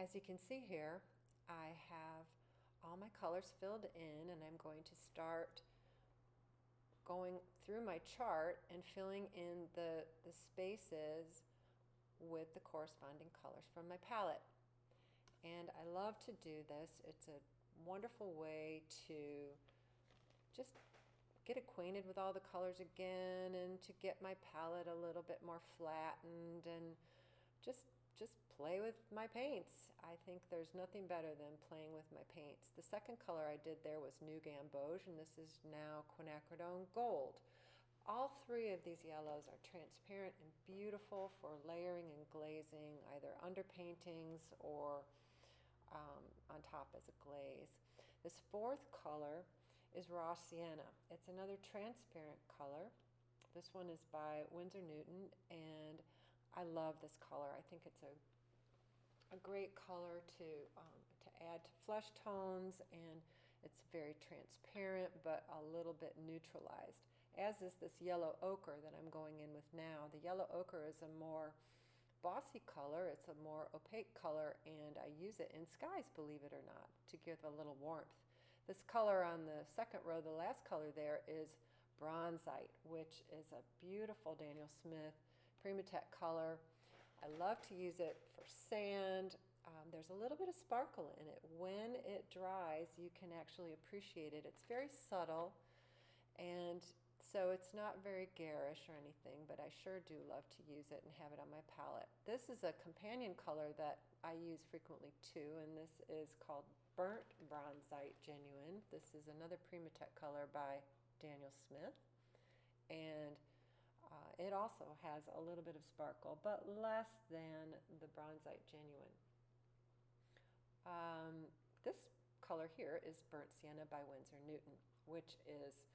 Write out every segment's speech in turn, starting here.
As you can see here, I have all my colors filled in, and I'm going to start going through my chart and filling in the spaces with the corresponding colors from my palette. And I love to do this. It's a wonderful way to just get acquainted with all the colors again and to get my palette a little bit more flattened and just play with my paints. I think there's nothing better than playing with my paints. The second color I did there was New Gamboge, and this is now Quinacridone Gold. All three of these yellows are transparent and beautiful for layering and glazing, either under paintings or on top as a glaze. This fourth color is Raw Sienna. It's another transparent color. This one is by Winsor Newton, and I love this color. I think it's a great color to add to flesh tones, and it's very transparent but a little bit neutralized, as is this yellow ochre that I'm going in with now. The yellow ochre is a more bossy color. It's a more opaque color, and I use it in skies, believe it or not, to give a little warmth. This color on the second row, the last color there, is Bronzite, which is a beautiful Daniel Smith Primatech color. I love to use it for sand. There's a little bit of sparkle in it. When it dries, you can actually appreciate it. It's very subtle, and so it's not very garish or anything, but I sure do love to use it and have it on my palette. This is a companion color that I use frequently too, and this is called Burnt Bronzite Genuine. This is another Primatech color by Daniel Smith, and it also has a little bit of sparkle, but less than the Bronzite Genuine. This color here is Burnt Sienna by Winsor Newton, which is,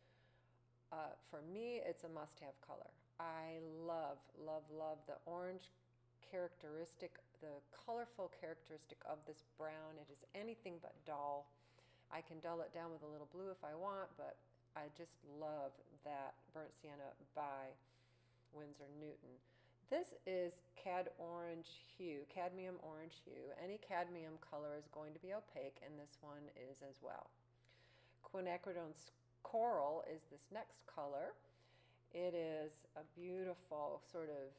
for me, it's a must-have color. I love, love, love the orange characteristic, the colorful characteristic of this brown. It is anything but dull. I can dull it down with a little blue if I want, but I just love that Burnt Sienna by Winsor Newton. This is cadmium orange hue. Any cadmium color is going to be opaque, and this one is as well. Quinacridone Coral is this next color. It is a beautiful sort of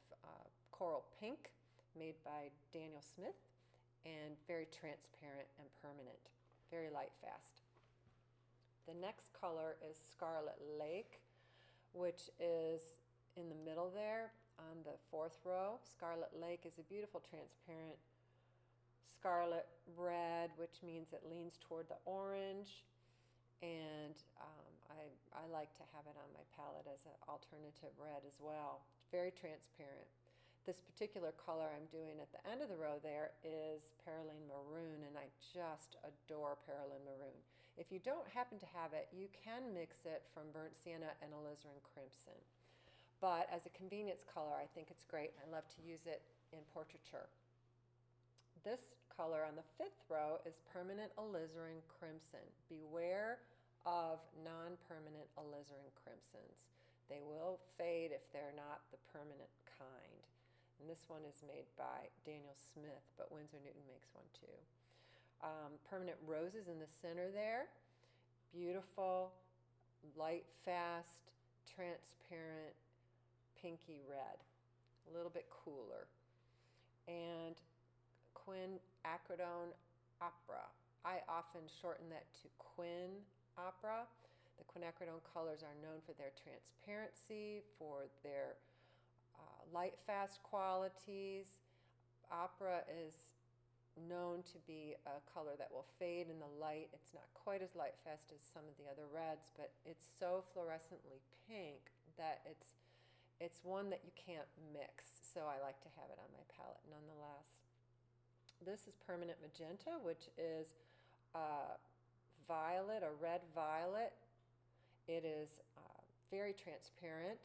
coral pink made by Daniel Smith, and very transparent and permanent, very light fast. The next color is Scarlet Lake, which is in the middle there on the fourth row. Scarlet Lake is a beautiful transparent scarlet red, which means it leans toward the orange, and I like to have it on my palette as an alternative red as well. It's very transparent. This particular color I'm doing at the end of the row there is Perylene Maroon, and I just adore Perylene Maroon. If you don't happen to have it, you can mix it from Burnt Sienna and Alizarin Crimson. But as a convenience color, I think it's great. I love to use it in portraiture. This color on the fifth row is Permanent Alizarin Crimson. Beware of non-permanent alizarin crimsons. They will fade if they're not the permanent kind. And this one is made by Daniel Smith, but Winsor Newton makes one too. Permanent Roses in the center there. Beautiful, light, fast, transparent, pinky red. A little bit cooler. And Quinacridone Opera. I often shorten that to Quin Opera. The quinacridone colors are known for their transparency, for their light fast qualities. Opera is known to be a color that will fade in the light. It's not quite as light fast as some of the other reds, but it's so fluorescently pink that it's one that you can't mix, so I like to have it on my palette nonetheless. This is Permanent Magenta, which is violet, a red violet. It is very transparent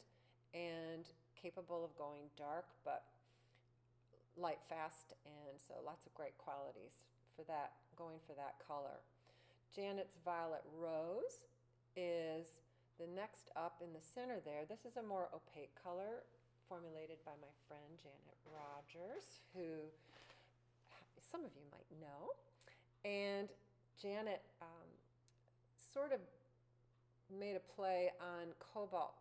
and capable of going dark, but light fast, and so lots of great qualities for that, going for that color. Janet's Violet Rose is the next up in the center there. This is a more opaque color formulated by my friend Janet Rogers, who some of you might know. And Janet sort of made a play on cobalt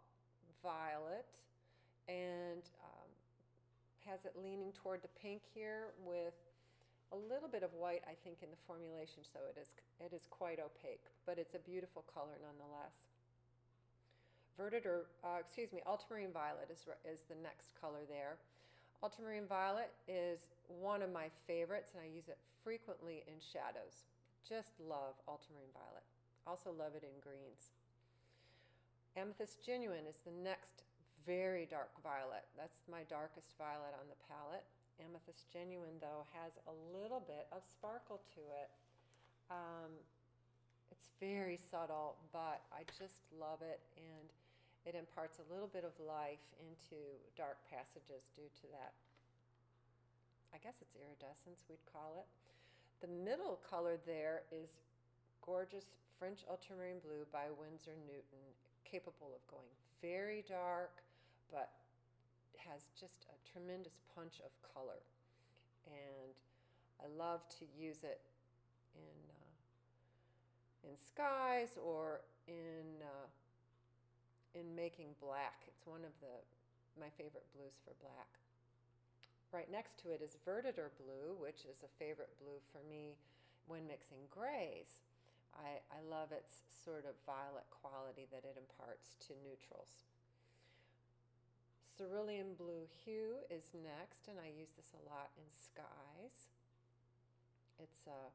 violet and has it leaning toward the pink here with a little bit of white, I think, in the formulation, so it is quite opaque, but it's a beautiful color nonetheless. Ultramarine violet is the next color there. Ultramarine violet is one of my favorites, and I use it frequently in shadows. Just love ultramarine violet. Also love it in greens. Amethyst Genuine is the next very dark violet. That's my darkest violet on the palette. Amethyst Genuine, though, has a little bit of sparkle to it. It's very subtle, but I just love it, and it imparts a little bit of life into dark passages due to that. I guess it's iridescence, we'd call it. The middle color there is gorgeous French Ultramarine Blue by Winsor Newton, capable of going very dark, but has just a tremendous punch of color. And I love to use it in skies or in making black. It's one of my favorite blues for black. Right next to it is Verditer Blue, which is a favorite blue for me when mixing grays. I love its sort of violet quality that it imparts to neutrals. Cerulean Blue Hue is next, and I use this a lot in skies. It's a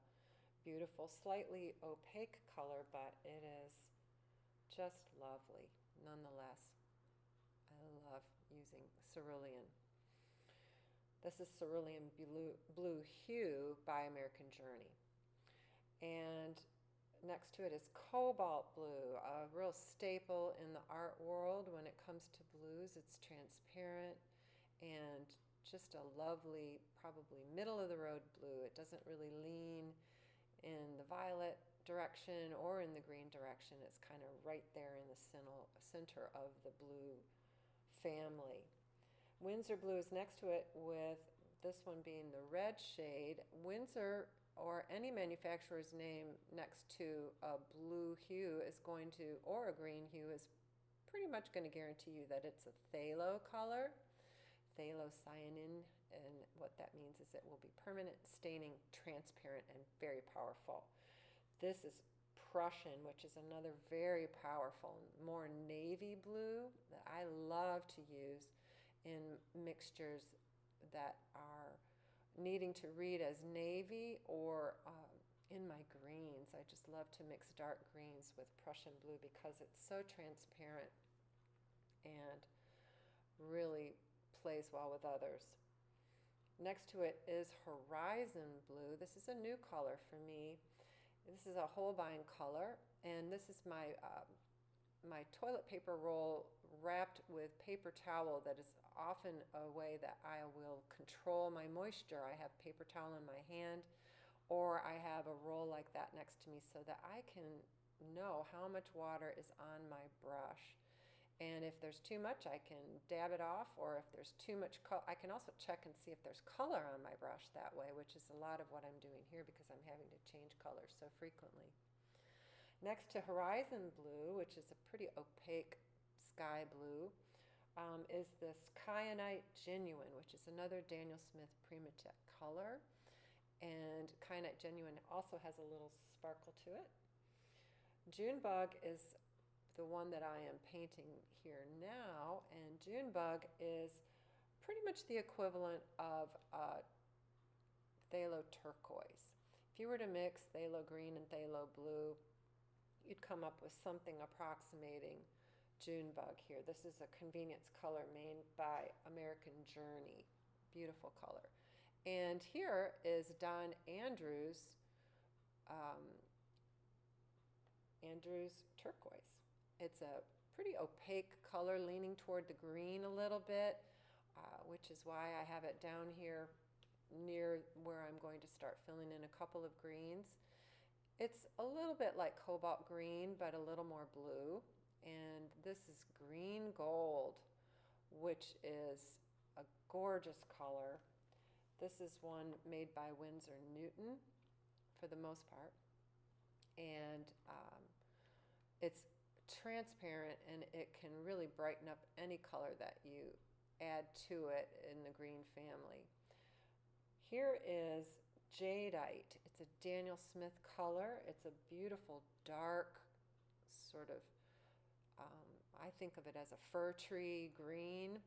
beautiful, slightly opaque color, but it is just lovely nonetheless. I love using cerulean. This is Cerulean Blue Hue by American Journey. And next to it is Cobalt Blue, a real staple in the art world when it comes to blues. It's transparent and just a lovely, probably middle-of-the-road blue. It doesn't really lean in the violet direction or in the green direction. It's kind of right there in the center of the blue family. Winsor Blue is next to it, with this one being the red shade. Winsor, or any manufacturer's name next to a blue hue is going to, or a green hue, is pretty much going to guarantee you that it's a phthalo color, phthalocyanin, and what that means is it will be permanent, staining, transparent, and very powerful. This is Prussian, which is another very powerful, more navy blue that I love to use in mixtures that are needing to read as navy or in my greens. I just love to mix dark greens with Prussian blue because it's so transparent and really plays well with others. Next to it is Horizon Blue. This is a new color for me. This is a Holbein color, and this is my my toilet paper roll wrapped with paper towel. That is often a way that I will control my moisture. I have paper towel in my hand, or I have a roll like that next to me so that I can know how much water is on my brush. And if there's too much, I can dab it off, or if there's too much I can also check and see if there's color on my brush that way, which is a lot of what I'm doing here because I'm having to change colors so frequently. Next to Horizon Blue, which is a pretty opaque sky blue, is this Kyanite Genuine, which is another Daniel Smith Primatech color. And Kyanite Genuine also has a little sparkle to it. Junebug is the one that I am painting here now, and Junebug is pretty much the equivalent of phthalo turquoise. If you were to mix phthalo green and phthalo blue, you'd come up with something approximating Junebug here. This is a convenience color made by American Journey. Beautiful color. And here is Don Andrews, Andrews turquoise. It's a pretty opaque color leaning toward the green a little bit, which is why I have it down here near where I'm going to start filling in a couple of greens. It's a little bit like cobalt green, but a little more blue. And this is Green Gold, which is a gorgeous color. This is one made by Winsor Newton for the most part. And it's transparent and it can really brighten up any color that you add to it in the green family. Here is Jadeite. It's a Daniel Smith color. It's a beautiful dark sort of, I think of it as a fir tree green.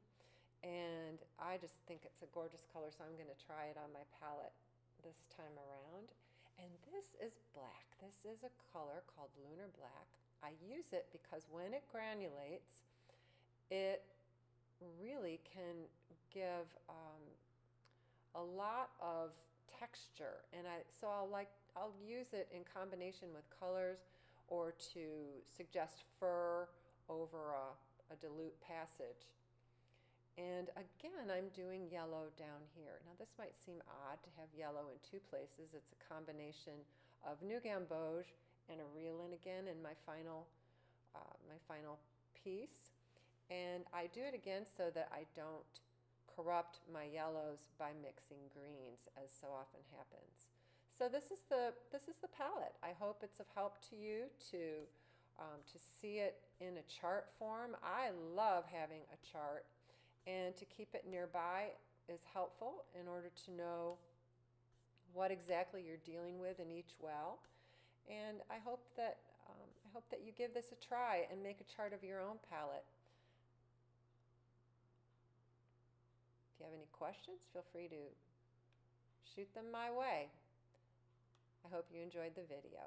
And I just think it's a gorgeous color, so I'm going to try it on my palette this time around. And this is black. This is a color called Lunar Black. I use it because when it granulates, it really can give a lot of texture. And so I'll use it in combination with colors or to suggest fur over a dilute passage. And again, I'm doing yellow down here. Now this might seem odd to have yellow in two places. It's a combination of New Gamboge and a Reelin again in my final piece. And I do it again so that I don't corrupt my yellows by mixing greens, as so often happens. So this is the palette. I hope it's of help to you to see it in a chart form. I love having a chart. And to keep it nearby is helpful in order to know what exactly you're dealing with in each well. And I hope that you give this a try and make a chart of your own palette. If you have any questions, feel free to shoot them my way. I hope you enjoyed the video.